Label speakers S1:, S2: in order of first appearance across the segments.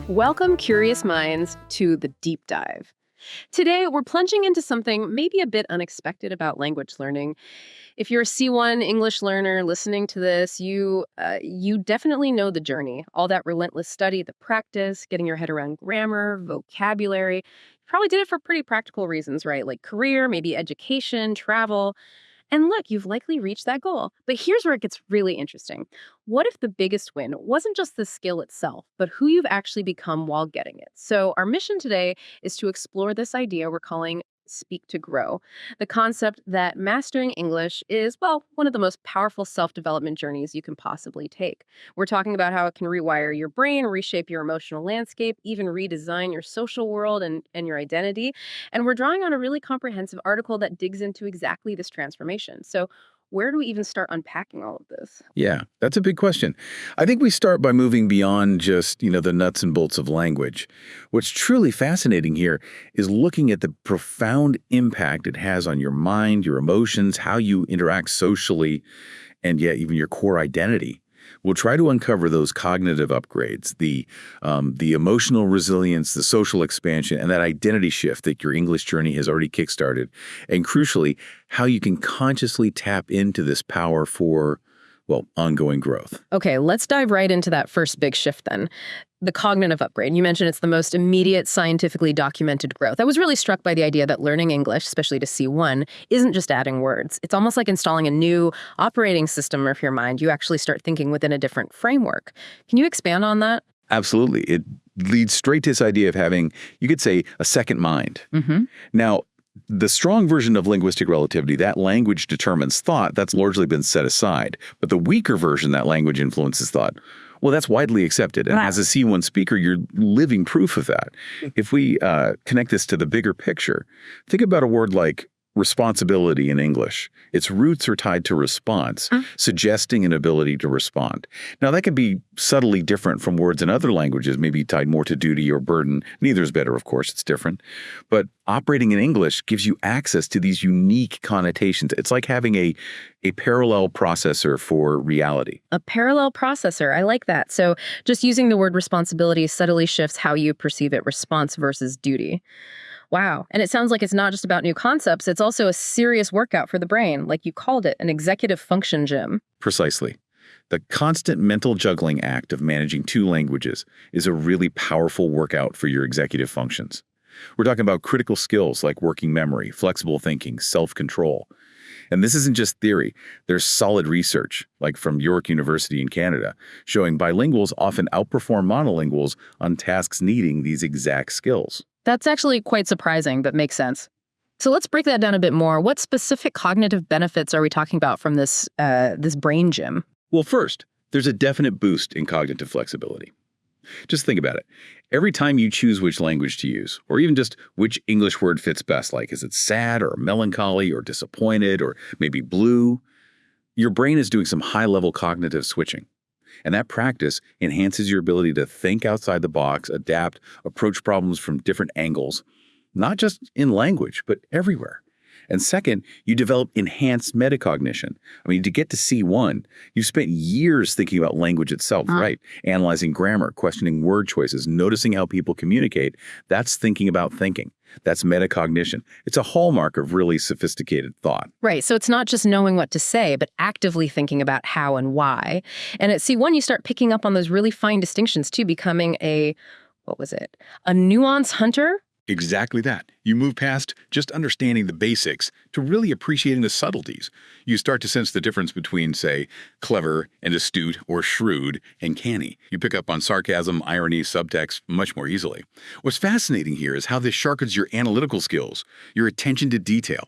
S1: Welcome, curious minds, to the deep dive. Today, we're plunging into something maybe a bit unexpected about language learning. If you're a C1 English learner listening to this, you definitely know the journey. All that relentless study, the practice, getting your head around grammar, vocabulary. You probably did it for pretty practical reasons, right? Like career, maybe education, travel. And look, you've likely reached that goal. But here's where it gets really interesting. What if the biggest win wasn't just the skill itself, but who you've actually become while getting it? So, our mission today is to explore this idea we're calling speak to grow. The concept that mastering English is, well, one of the most powerful self development journeys you can possibly take. We're talking about how it can rewire your brain, reshape your emotional landscape, even redesign your social world and your identity. And we're drawing on a really comprehensive article that digs into exactly this transformation. So, where do we even start unpacking all of this?
S2: Yeah, that's a big question. I think we start by moving beyond just, the nuts and bolts of language. What's truly fascinating here is looking at the profound impact it has on your mind, your emotions, how you interact socially, and yet even your core identity. We'll try to uncover those cognitive upgrades, the emotional resilience, the social expansion, and that identity shift that your English journey has already kickstarted, and crucially, how you can consciously tap into this power for, well, ongoing growth.
S1: Okay, let's dive right into that first big shift then. The cognitive upgrade. You mentioned it's the most immediate scientifically documented growth. I was really struck by the idea that learning English, especially to C1, isn't just adding words. It's almost like installing a new operating system of your mind. You actually start thinking within a different framework. Can you expand on that?
S2: Absolutely. It leads straight to this idea of having, you could say, a second mind. Now, the strong version of linguistic relativity, that language determines thought, that's largely been set aside. But the weaker version, that language influences thought, well, that's widely accepted. And as a C1 speaker, you're living proof of that. If we connect this to the bigger picture, think about a word like responsibility in English. Its roots are tied to response, suggesting an ability to respond. Now, that can be subtly different from words in other languages, maybe tied more to duty or burden. Neither is better, of course, it's different. But operating in English gives you access to these unique connotations. It's like having a parallel processor for reality.
S1: A parallel processor. I like that. So just using the word responsibility subtly shifts how you perceive it, response versus duty. Wow. And it sounds like it's not just about new concepts. It's also a serious workout for the brain, like you called it, an executive function gym.
S2: Precisely. The constant mental juggling act of managing two languages is a really powerful workout for your executive functions. We're talking about critical skills like working memory, flexible thinking, self-control. And this isn't just theory. There's solid research, like from York University in Canada, showing bilinguals often outperform monolinguals on tasks needing these exact skills.
S1: That's actually quite surprising, but makes sense. So let's break that down a bit more. What specific cognitive benefits are we talking about from this brain gym?
S2: Well, first, there's a definite boost in cognitive flexibility. Just think about it. Every time you choose which language to use, or even just which English word fits best, like is it sad or melancholy or disappointed or maybe blue, your brain is doing some high-level cognitive switching. And that practice enhances your ability to think outside the box, adapt, approach problems from different angles, not just in language, but everywhere. And second, you develop enhanced metacognition. I mean, to get to C1, you've spent years thinking about language itself, right? Analyzing grammar, questioning word choices, noticing how people communicate. That's thinking about thinking. That's metacognition. It's a hallmark of really sophisticated thought.
S1: Right. So it's not just knowing what to say, but actively thinking about how and why. And at C1, you start picking up on those really fine distinctions too, becoming a nuance hunter?
S2: Exactly that. You move past just understanding the basics to really appreciating the subtleties. You start to sense the difference between, say, clever and astute, or shrewd and canny. You pick up on sarcasm, irony, subtext much more easily. What's fascinating here is how this sharpens your analytical skills, your attention to detail.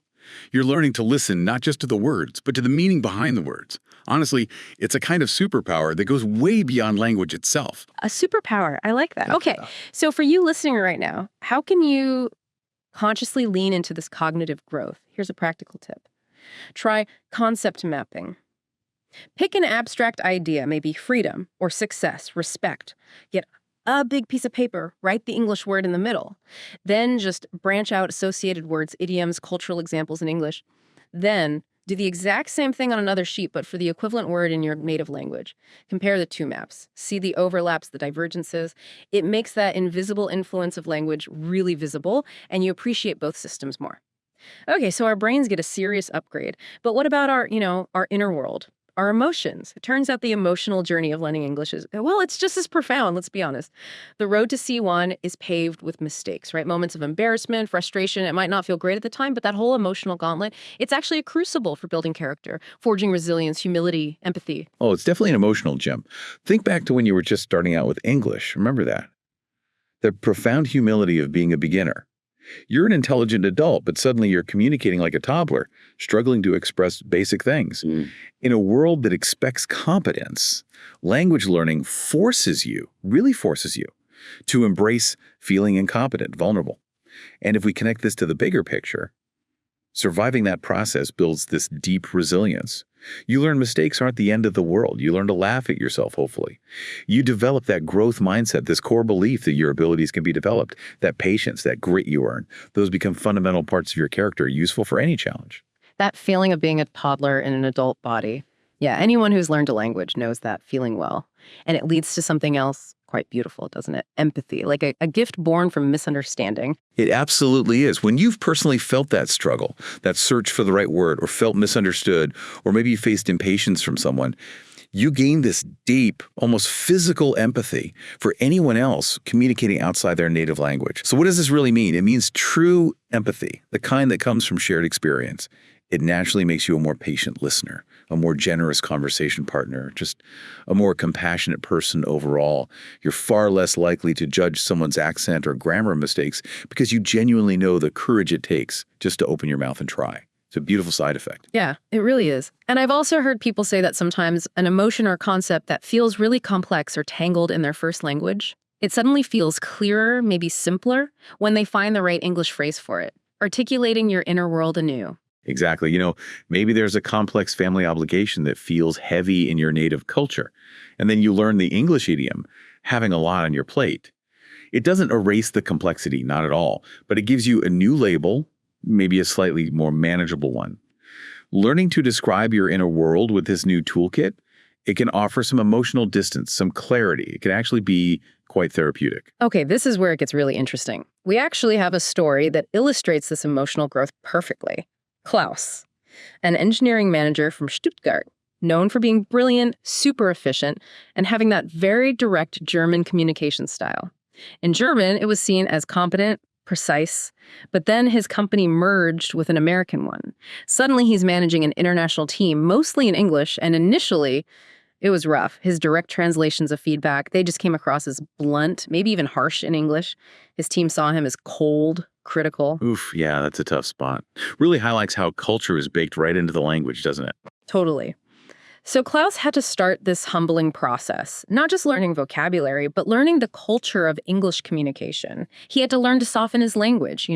S2: You're learning to listen not just to the words, but to the meaning behind the words. Honestly, it's a kind of superpower that goes way beyond language itself.
S1: A superpower. I like that. Okay. So for you listening right now, how can you consciously lean into this cognitive growth? Here's a practical tip. Try concept mapping. Pick an abstract idea, maybe freedom or success, respect. Get a big piece of paper, write the English word in the middle. Then just branch out associated words, idioms, cultural examples in English. Then Do the exact same thing on another sheet, but for the equivalent word in your native language. Compare the two maps. See the overlaps, the divergences. It makes that invisible influence of language really visible, and you appreciate both systems more. Okay, so our brains get a serious upgrade. But what about our inner world? Our emotions. It turns out the emotional journey of learning English is, well, it's just as profound, let's be honest. The road to C1 is paved with mistakes, right? Moments of embarrassment, frustration. It might not feel great at the time, but that whole emotional gauntlet, it's actually a crucible for building character, forging resilience, humility, empathy.
S2: Oh, it's definitely an emotional jump. Think back to when you were just starting out with English. Remember that. The profound humility of being a beginner. You're an intelligent adult, but suddenly you're communicating like a toddler, struggling to express basic things. In a world that expects competence, language learning really forces you, to embrace feeling incompetent, vulnerable. And if we connect this to the bigger picture, surviving that process builds this deep resilience. You learn mistakes aren't the end of the world. You learn to laugh at yourself, hopefully. You develop that growth mindset, this core belief that your abilities can be developed, that patience, that grit you earn. Those become fundamental parts of your character, useful for any challenge.
S1: That feeling of being a toddler in an adult body. Yeah, anyone who's learned a language knows that feeling well. And it leads to something else quite beautiful, doesn't it? Empathy, like a gift born from misunderstanding.
S2: It absolutely is. When you've personally felt that struggle, that search for the right word, or felt misunderstood, or maybe you faced impatience from someone, you gain this deep, almost physical empathy for anyone else communicating outside their native language. So what does this really mean? It means true empathy, the kind that comes from shared experience. It naturally makes you a more patient listener, a more generous conversation partner, just a more compassionate person overall. You're far less likely to judge someone's accent or grammar mistakes because you genuinely know the courage it takes just to open your mouth and try. It's a beautiful side effect.
S1: Yeah, it really is. And I've also heard people say that sometimes an emotion or concept that feels really complex or tangled in their first language, it suddenly feels clearer, maybe simpler, when they find the right English phrase for it, articulating your inner world anew.
S2: Exactly. Maybe there's a complex family obligation that feels heavy in your native culture, and then you learn the English idiom, having a lot on your plate. It doesn't erase the complexity, not at all, but it gives you a new label, maybe a slightly more manageable one. Learning to describe your inner world with this new toolkit, it can offer some emotional distance, some clarity. It can actually be quite therapeutic.
S1: Okay, this is where it gets really interesting. We actually have a story that illustrates this emotional growth perfectly. Klauss, an engineering manager from Stuttgart, known for being brilliant, super efficient, and having that very direct German communication style. In German, it was seen as competent, precise, but then his company merged with an American one. Suddenly, he's managing an international team, mostly in English, and initially, it was rough. His direct translations of feedback, they just came across as blunt, maybe even harsh in English. His team saw him as cold, critical.
S2: Oof, yeah, that's a tough spot. Really highlights how culture is baked right into the language, doesn't it?
S1: Totally. So Klauss had to start this humbling process, not just learning vocabulary, but learning the culture of English communication. He had to learn to soften his language,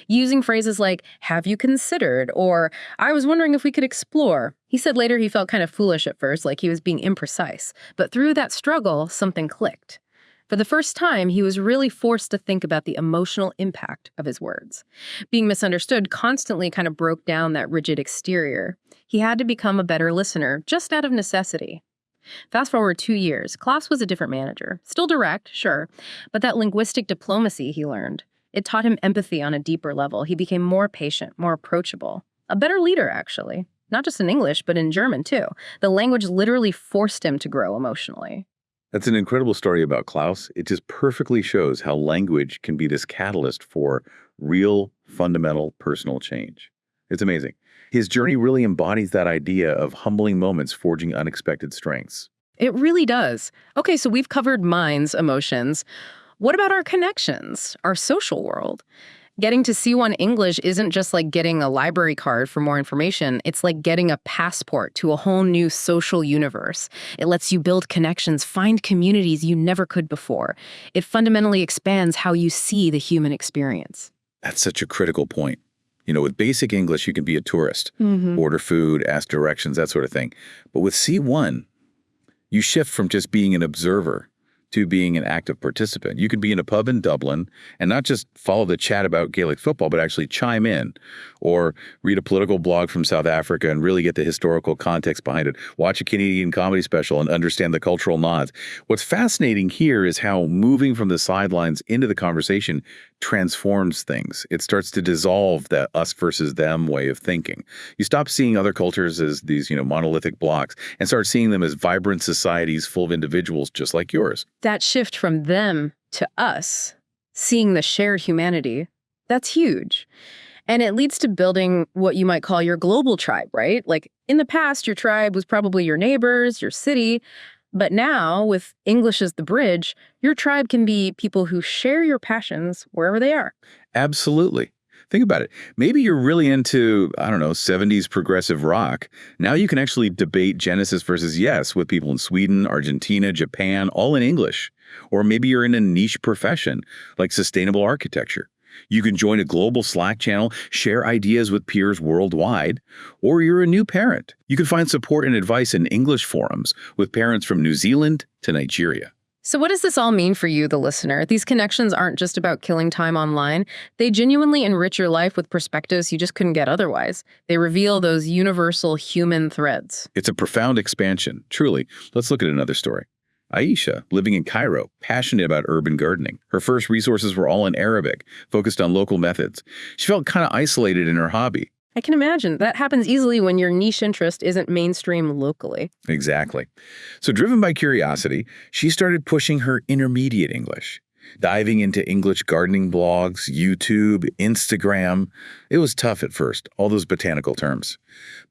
S1: using phrases like, "have you considered?" or "I was wondering if we could explore." He said later he felt kind of foolish at first, like he was being imprecise. But through that struggle, something clicked. For the first time, he was really forced to think about the emotional impact of his words. Being misunderstood constantly kind of broke down that rigid exterior. He had to become a better listener, just out of necessity. Fast forward 2 years, Klauss was a different manager. Still direct, sure, but that linguistic diplomacy he learned, it taught him empathy on a deeper level. He became more patient, more approachable. A better leader, actually. Not just in English, but in German, too. The language literally forced him to grow emotionally.
S2: That's an incredible story about Klauss. It just perfectly shows how language can be this catalyst for real, fundamental personal change. It's amazing. His journey really embodies that idea of humbling moments forging unexpected strengths.
S1: It really does. Okay, so we've covered minds, emotions. What about our connections, our social world? Getting to C1 English isn't just like getting a library card for more information. It's like getting a passport to a whole new social universe. It lets you build connections, find communities you never could before. It fundamentally expands how you see the human experience.
S2: That's such a critical point. With basic English, you can be a tourist, order food, ask directions, that sort of thing. But with C1, you shift from just being an observer to being an active participant. You could be in a pub in Dublin and not just follow the chat about Gaelic football, but actually chime in or read a political blog from South Africa and really get the historical context behind it. Watch a Canadian comedy special and understand the cultural nods. What's fascinating here is how moving from the sidelines into the conversation transforms things. It starts to dissolve that us versus them way of thinking. You stop seeing other cultures as these, monolithic blocks and start seeing them as vibrant societies full of individuals just like yours.
S1: That shift from them to us, seeing the shared humanity, that's huge. And it leads to building what you might call your global tribe, right? Like in the past, your tribe was probably your neighbors, your city. But now, with English as the bridge, your tribe can be people who share your passions wherever they are.
S2: Absolutely. Think about it. Maybe you're really into, 70s progressive rock. Now you can actually debate Genesis versus Yes with people in Sweden, Argentina, Japan, all in English. Or maybe you're in a niche profession like sustainable architecture. You can join a global Slack channel, share ideas with peers worldwide, or you're a new parent. You can find support and advice in English forums with parents from New Zealand to Nigeria.
S1: So what does this all mean for you, the listener? These connections aren't just about killing time online. They genuinely enrich your life with perspectives you just couldn't get otherwise. They reveal those universal human threads.
S2: It's a profound expansion, truly. Let's look at another story. Aisha, living in Cairo, passionate about urban gardening. Her first resources were all in Arabic, focused on local methods. She felt kind of isolated in her hobby.
S1: I can imagine. That happens easily when your niche interest isn't mainstream locally.
S2: Exactly. So driven by curiosity, she started pushing her intermediate English, diving into English gardening blogs, YouTube, Instagram. It was tough at first, all those botanical terms.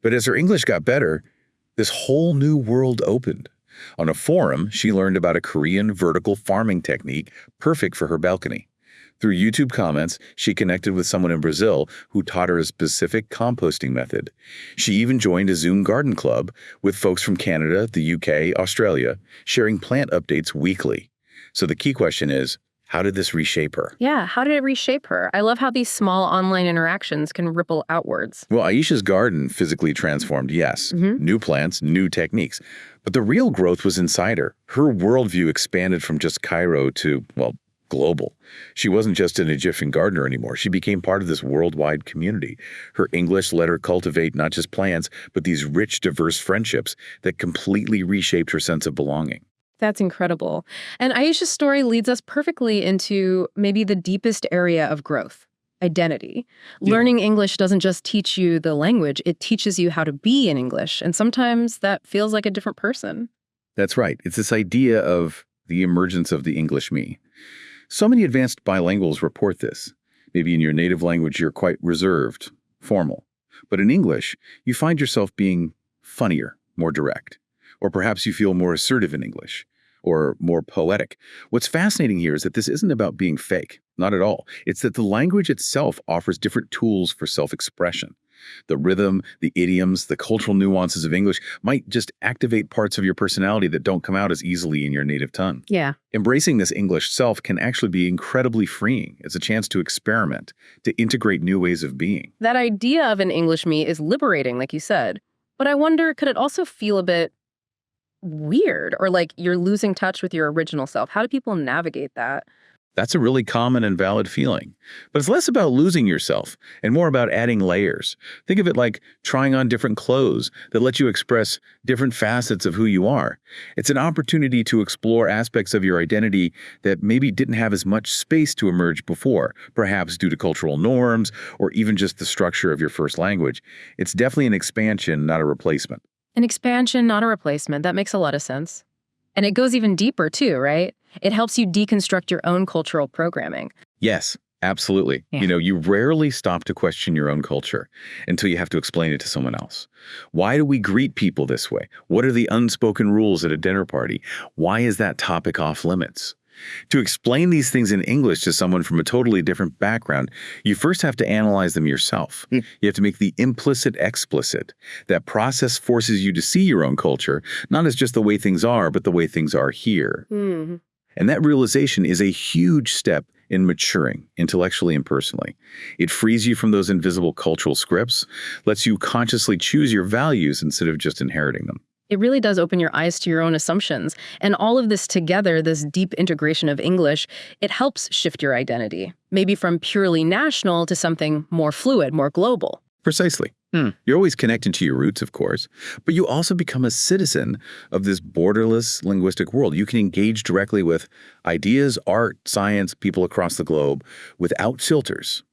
S2: But as her English got better, this whole new world opened. On a forum, she learned about a Korean vertical farming technique perfect for her balcony. Through YouTube comments, she connected with someone in Brazil who taught her a specific composting method. She even joined a Zoom garden club with folks from Canada, the UK, Australia, sharing plant updates weekly. So the key question is, how did this reshape her?
S1: Yeah, how did it reshape her? I love how these small online interactions can ripple outwards.
S2: Well, Aisha's garden physically transformed, yes. New plants, new techniques. But the real growth was inside her. Her worldview expanded from just Cairo to, global. She wasn't just an Egyptian gardener anymore. She became part of this worldwide community. Her English let her cultivate not just plants, but these rich, diverse friendships that completely reshaped her sense of belonging.
S1: That's incredible. And Aisha's story leads us perfectly into maybe the deepest area of growth, identity. Yeah. Learning English doesn't just teach you the language, it teaches you how to be in English. And sometimes that feels like a different person.
S2: That's right. It's this idea of the emergence of the English me. So many advanced bilinguals report this. Maybe in your native language, you're quite reserved, formal. But in English, you find yourself being funnier, more direct. Or perhaps you feel more assertive in English, or more poetic. What's fascinating here is that this isn't about being fake, not at all. It's that the language itself offers different tools for self-expression. The rhythm, the idioms, the cultural nuances of English might just activate parts of your personality that don't come out as easily in your native tongue.
S1: Yeah.
S2: Embracing this English self can actually be incredibly freeing. It's a chance to experiment, to integrate new ways of being.
S1: That idea of an English me is liberating, like you said. But I wonder, could it also feel a bit weird or like you're losing touch with your original self? How do people navigate that?
S2: That's a really common and valid feeling. But it's less about losing yourself and more about adding layers. Think of it like trying on different clothes that let you express different facets of who you are. It's an opportunity to explore aspects of your identity that maybe didn't have as much space to emerge before, perhaps due to cultural norms or even just the structure of your first language. It's definitely an expansion, not a replacement.
S1: An expansion, not a replacement. That makes a lot of sense. And it goes even deeper too, right? It helps you deconstruct your own cultural programming.
S2: Yes, absolutely.
S1: Yeah.
S2: You rarely stop to question your own culture until you have to explain it to someone else. Why do we greet people this way? What are the unspoken rules at a dinner party? Why is that topic off limits? To explain these things in English to someone from a totally different background, you first have to analyze them yourself. You have to make the implicit explicit. That process forces you to see your own culture, not as just the way things are, but the way things are here. And that realization is a huge step in maturing, intellectually and personally. It frees you from those invisible cultural scripts, lets you consciously choose your values instead of just inheriting them.
S1: It really does open your eyes to your own assumptions. And all of this together, this deep integration of English, it helps shift your identity, maybe from purely national to something more fluid, more global.
S2: Precisely. You're always connected to your roots, of course, but you also become a citizen of this borderless linguistic world. You can engage directly with ideas, art, science, people across the globe without filters.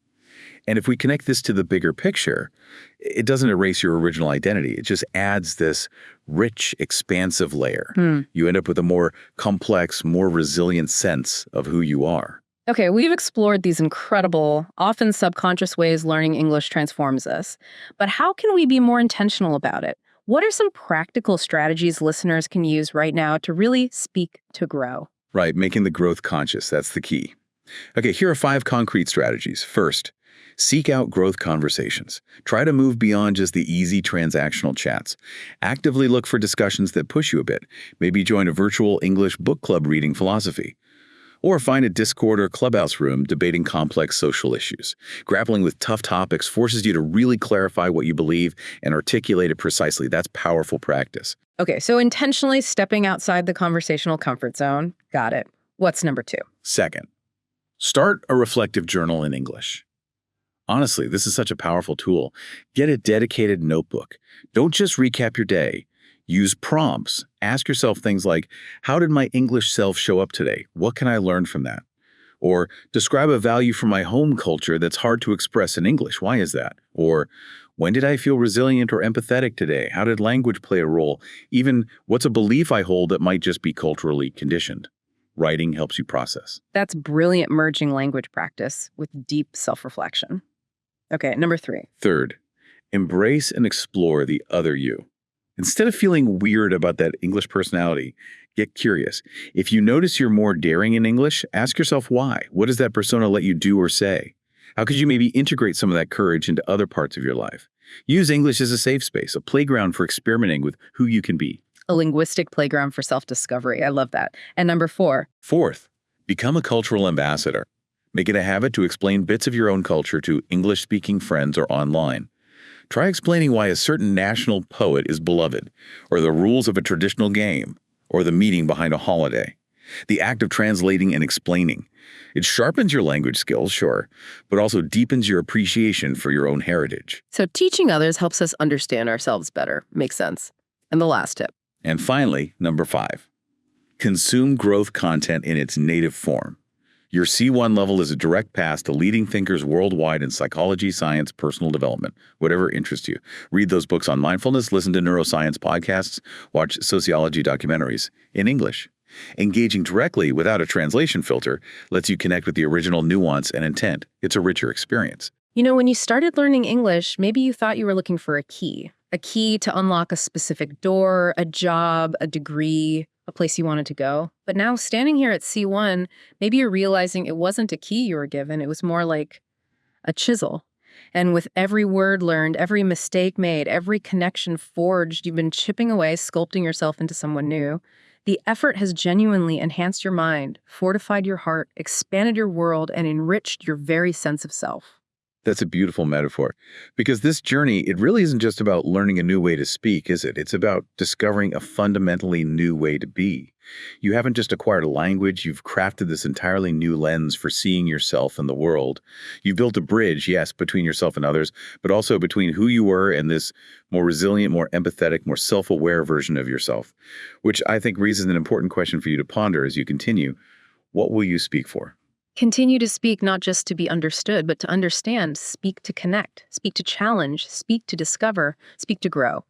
S2: And if we connect this to the bigger picture, it doesn't erase your original identity. It just adds this rich, expansive layer. You end up with a more complex, more resilient sense of who you are.
S1: Okay, we've explored these incredible, often subconscious ways learning English transforms us. But how can we be more intentional about it? What are some practical strategies listeners can use right now to really speak to grow?
S2: Right, making the growth conscious, that's the key. Okay, here are 5 concrete strategies. First, seek out growth conversations. Try to move beyond just the easy transactional chats. Actively look for discussions that push you a bit. Maybe join a virtual English book club reading philosophy. Or find a Discord or Clubhouse room debating complex social issues. Grappling with tough topics forces you to really clarify what you believe and articulate it precisely. That's powerful practice.
S1: Okay, so intentionally stepping outside the conversational comfort zone. Got it. What's number 2?
S2: Second, start a reflective journal in English. Honestly, this is such a powerful tool. Get a dedicated notebook. Don't just recap your day. Use prompts. Ask yourself things like, how did my English self show up today? What can I learn from that? Or describe a value from my home culture that's hard to express in English. Why is that? Or when did I feel resilient or empathetic today? How did language play a role? Even what's a belief I hold that might just be culturally conditioned? Writing helps you process.
S1: That's brilliant merging language practice with deep self-reflection. Okay, number 3.
S2: Third, embrace and explore the other you. Instead of feeling weird about that English personality, get curious. If you notice you're more daring in English, ask yourself why. What does that persona let you do or say? How could you maybe integrate some of that courage into other parts of your life? Use English as a safe space, a playground for experimenting with who you can be.
S1: A linguistic playground for self-discovery. I love that. And number 4.
S2: Fourth, become a cultural ambassador. Make it a habit to explain bits of your own culture to English-speaking friends or online. Try explaining why a certain national poet is beloved, or the rules of a traditional game, or the meaning behind a holiday. The act of translating and explaining. It sharpens your language skills, sure, but also deepens your appreciation for your own heritage.
S1: So teaching others helps us understand ourselves better. Makes sense. And the last tip.
S2: And finally, number 5, consume growth content in its native form. Your C1 level is a direct path to leading thinkers worldwide in psychology, science, personal development, whatever interests you. Read those books on mindfulness, listen to neuroscience podcasts, watch sociology documentaries in English. Engaging directly without a translation filter lets you connect with the original nuance and intent. It's a richer experience.
S1: You know, when you started learning English, maybe you thought you were looking for a key to unlock a specific door, a job, a degree, a place you wanted to go. But now standing here at C1, maybe you're realizing it wasn't a key you were given. It was more like a chisel. And with every word learned, every mistake made, every connection forged, you've been chipping away, sculpting yourself into someone new. The effort has genuinely enhanced your mind, fortified your heart, expanded your world, and enriched your very sense of self.
S2: That's a beautiful metaphor, because this journey, it really isn't just about learning a new way to speak, is it? It's about discovering a fundamentally new way to be. You haven't just acquired a language, you've crafted this entirely new lens for seeing yourself and the world. You've built a bridge, yes, between yourself and others, but also between who you were and this more resilient, more empathetic, more self-aware version of yourself, which I think raises an important question for you to ponder as you continue. What will you speak for?
S1: Continue to speak not just to be understood, but to understand. Speak to connect. Speak to challenge. Speak to discover. Speak to grow.